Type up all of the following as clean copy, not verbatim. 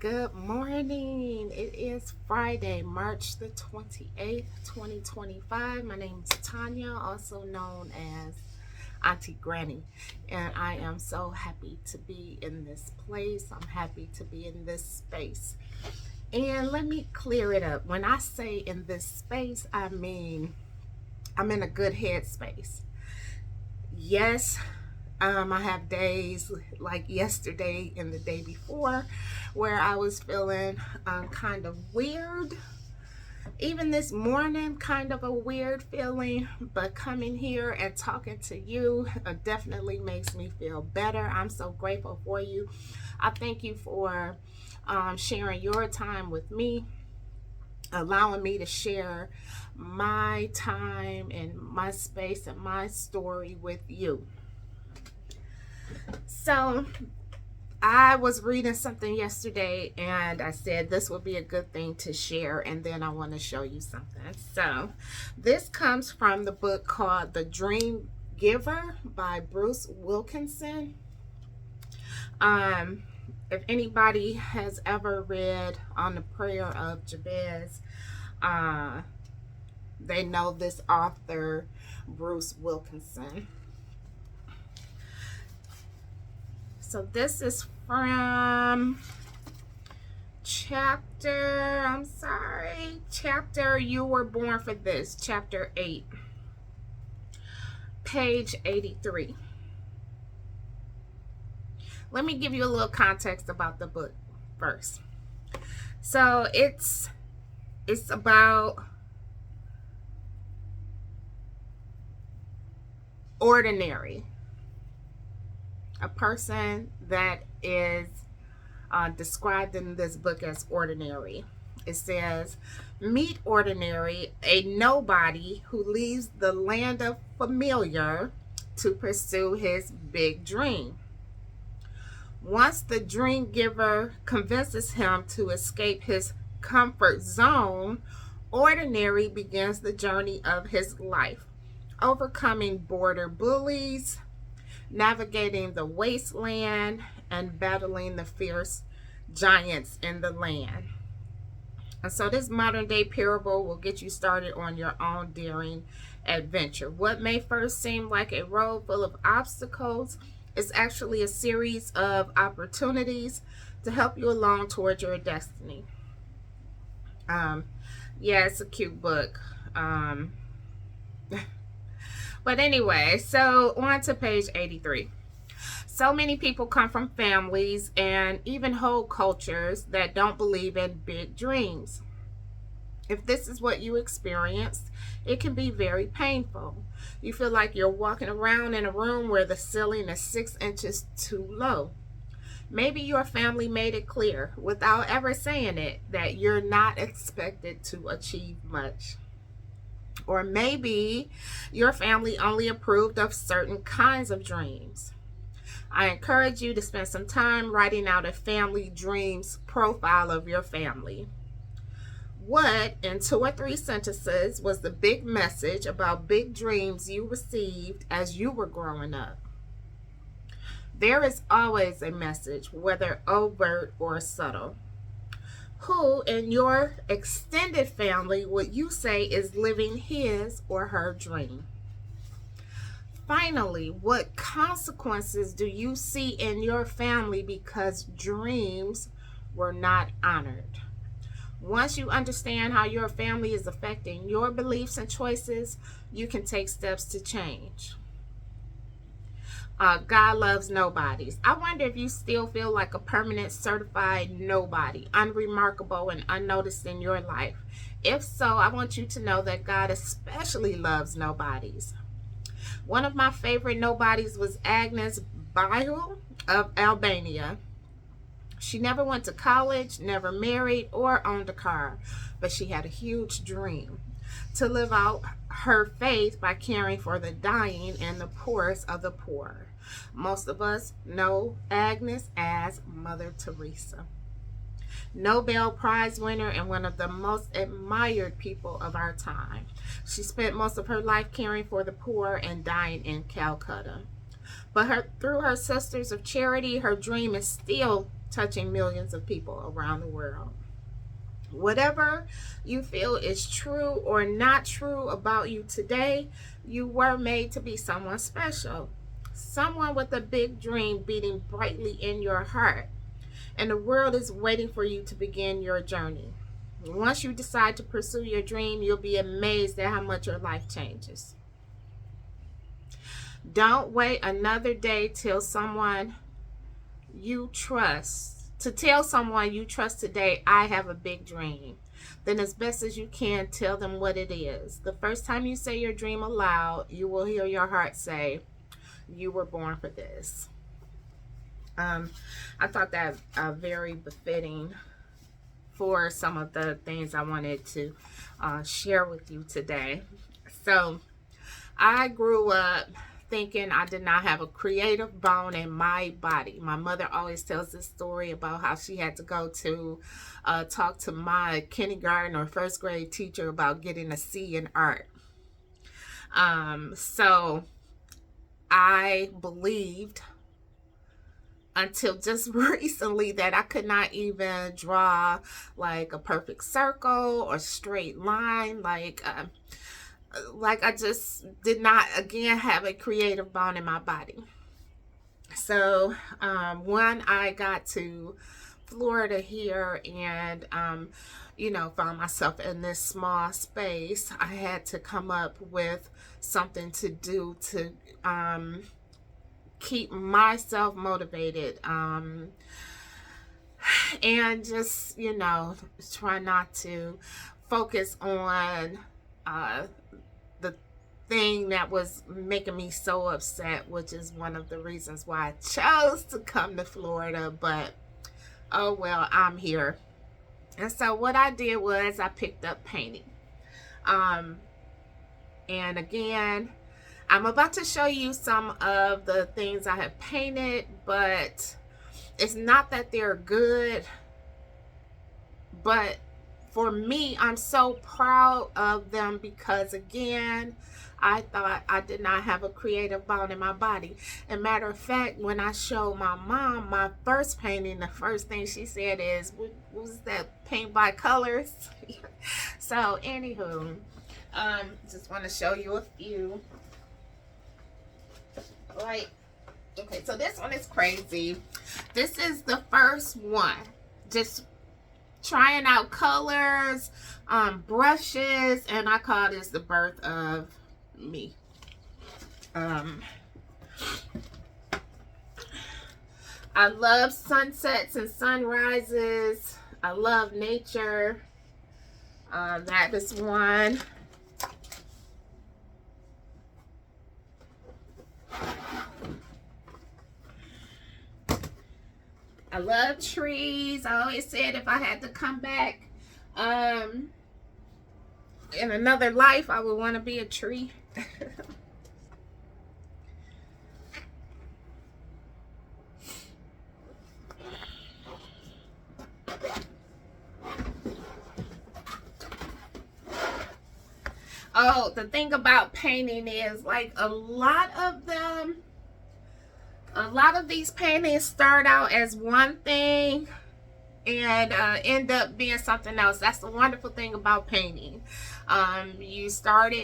Good morning. It is Friday, March the 28th, 2025. My name is Tanya, also known as Auntie Granny, and I am so happy to be in this place. I'm happy to be in this space. And let me clear it up. When I say in this space, I mean I'm in a good headspace. Yes, I have days like yesterday and the day before where I was feeling kind of weird. Even this morning, kind of a weird feeling, but coming here and talking to you definitely makes me feel better. I'm so grateful for you. I thank you for sharing your time with me, allowing me to share my time and my space and my story with you. So I was reading something yesterday and I said this would be a good thing to share, and then I want to show you something. So this comes from the book called The Dream Giver by Bruce Wilkinson. If anybody has ever read On the Prayer of Jabez, they know this author, Bruce Wilkinson. So this is from chapter, You Were Born for This, chapter 8, page 83. Let me give you a little context about the book first. So it's about ordinary. A person that is described in this book as ordinary. It says, meet ordinary, a nobody who leaves the land of familiar to pursue his big dream. Once the dream giver convinces him to escape his comfort zone, ordinary begins the journey of his life, overcoming border bullies, navigating the wasteland, and battling the fierce giants in the land. And so this modern day parable will get you started on your own daring adventure. What may first seem like a road full of obstacles is actually a series of opportunities to help you along towards your destiny. Yeah, it's a cute book. But anyway, so on to page 83. So many people come from families and even whole cultures that don't believe in big dreams. If this is what you experienced, it can be very painful. You feel like you're walking around in a room where the ceiling is 6 inches too low. Maybe your family made it clear, without ever saying it, that you're not expected to achieve much. Or maybe your family only approved of certain kinds of dreams. I encourage you to spend some time writing out a family dreams profile of your family. What, in 2 or 3 sentences, was the big message about big dreams you received as you were growing up? There is always a message, whether overt or subtle. Who in your extended family would you say is living his or her dream? Finally, what consequences do you see in your family because dreams were not honored? Once you understand how your family is affecting your beliefs and choices, you can take steps to change. God loves nobodies. I wonder if you still feel like a permanent certified nobody, unremarkable and unnoticed in your life. If so, I want you to know that God especially loves nobodies. One of my favorite nobodies was Agnes Bihul of Albania. She never went to college, never married, or owned a car, but she had a huge dream to live out her faith by caring for the dying and the poorest of the poor. Most of us know Agnes as Mother Teresa. Nobel Prize winner and one of the most admired people of our time. She spent most of her life caring for the poor and dying in Calcutta. But through her Sisters of Charity, her dream is still touching millions of people around the world. Whatever you feel is true or not true about you today, you were made to be someone special. Someone with a big dream beating brightly in your heart. And the world is waiting for you to begin your journey. Once you decide to pursue your dream, you'll be amazed at how much your life changes. Don't wait another day till someone you trust to tell someone you trust today, I have a big dream. Then as best as you can, tell them what it is. The first time you say your dream aloud, you will hear your heart say, you were born for this. I thought that very befitting for some of the things I wanted to share with you today. So I grew up thinking I did not have a creative bone in my body. My mother always tells this story about how she had to go to talk to my kindergarten or first grade teacher about getting a C in art. So I believed until just recently that I could not even draw like a perfect circle or straight line. Like I just did not, again, have a creative bone in my body. So when I got to Florida here and, found myself in this small space, I had to come up with something to do to keep myself motivated and just, try not to focus on the thing that was making me so upset, which is one of the reasons why I chose to come to Florida. But oh well, I'm here. And so what I did was I picked up painting. And again, I'm about to show you some of the things I have painted, but it's not that they're good, but for me, I'm so proud of them because, again, I thought I did not have a creative bone in my body. And matter of fact, when I showed my mom my first painting, the first thing she said is, what was that, paint by colors? So, anywho, just want to show you a few. Like, okay, so this one is crazy. This is the first one. Just trying out colors, brushes, and I call this the birth of me. I love sunsets and sunrises. I love nature. That is one. I love trees. I always said if I had to come back in another life, I would want to be a tree. Oh, the thing about painting is, like, a lot of these paintings start out as one thing and end up being something else. That's the wonderful thing about painting. You start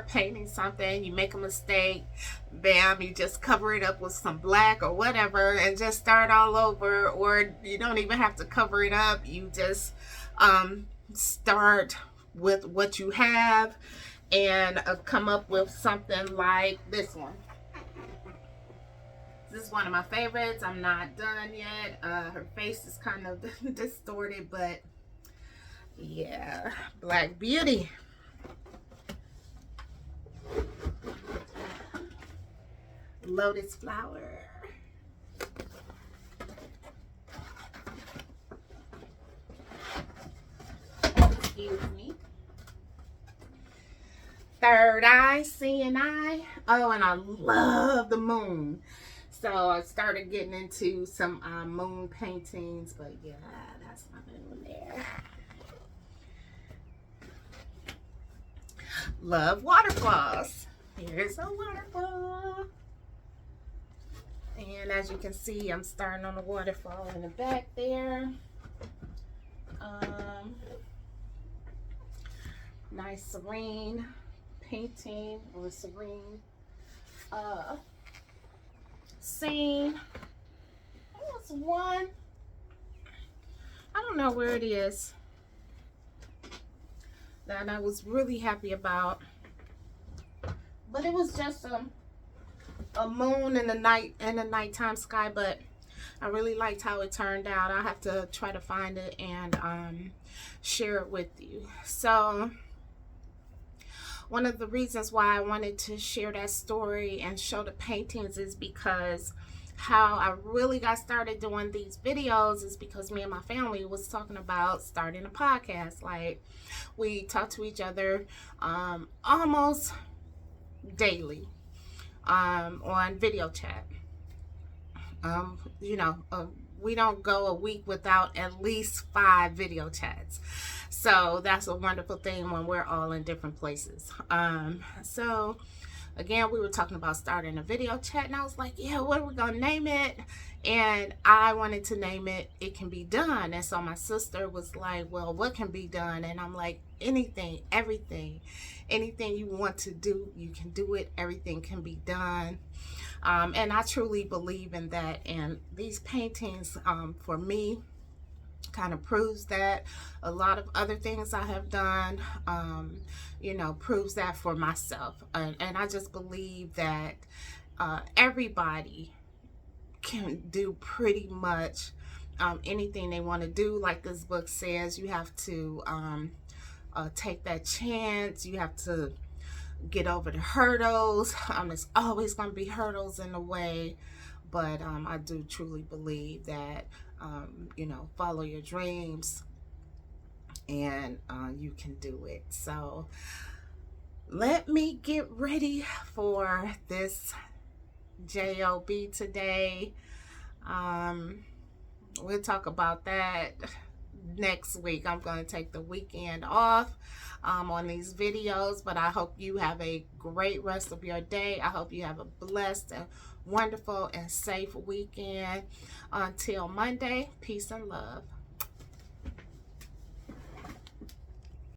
painting something, you make a mistake, bam, you just cover it up with some black or whatever and just start all over. Or you don't even have to cover it up, you just start with what you have and come up with something like this one. This is one of my favorites. I'm not done yet. Her face is kind of distorted, but yeah, Black Beauty. Lotus flower. Excuse me. Third eye, seeing eye. Oh, and I love the moon. So I started getting into some moon paintings, but yeah, that's my moon there. Love waterfalls. Here's a waterfall. And And as you can see, I'm starting on the waterfall in the back there. Nice serene painting or serene scene. There's one, I don't know where it is, that I was really happy about, but it was just a moon in the nighttime sky, but I really liked how it turned out. I have to try to find it and share it with you. So one of the reasons why I wanted to share that story and show the paintings is because how I really got started doing these videos is because me and my family was talking about starting a podcast. Like, we talk to each other almost daily on video chat. We don't go a week without at least 5 video chats. So that's a wonderful thing when we're all in different places. So again, we were talking about starting a video chat, and I was like, yeah, what are we gonna name it? And I wanted to name it It Can Be Done. And so my sister was like, well, what can be done? And I'm like, anything, everything, anything you want to do, you can do it. Everything can be done. And I truly believe in that. And these paintings, for me, kind of proves that. A lot of other things I have done, proves that for myself. And I just believe that everybody can do pretty much anything they want to do. Like this book says, you have to take that chance. You have to get over the hurdles. There's always going to be hurdles in the way, but I do truly believe that follow your dreams and you can do it. So let me get ready for this job today. We'll talk about that next week. I'm going to take the weekend off on these videos, but I hope you have a great rest of your day. I hope you have a blessed and wonderful and safe weekend. Until Monday, peace and love.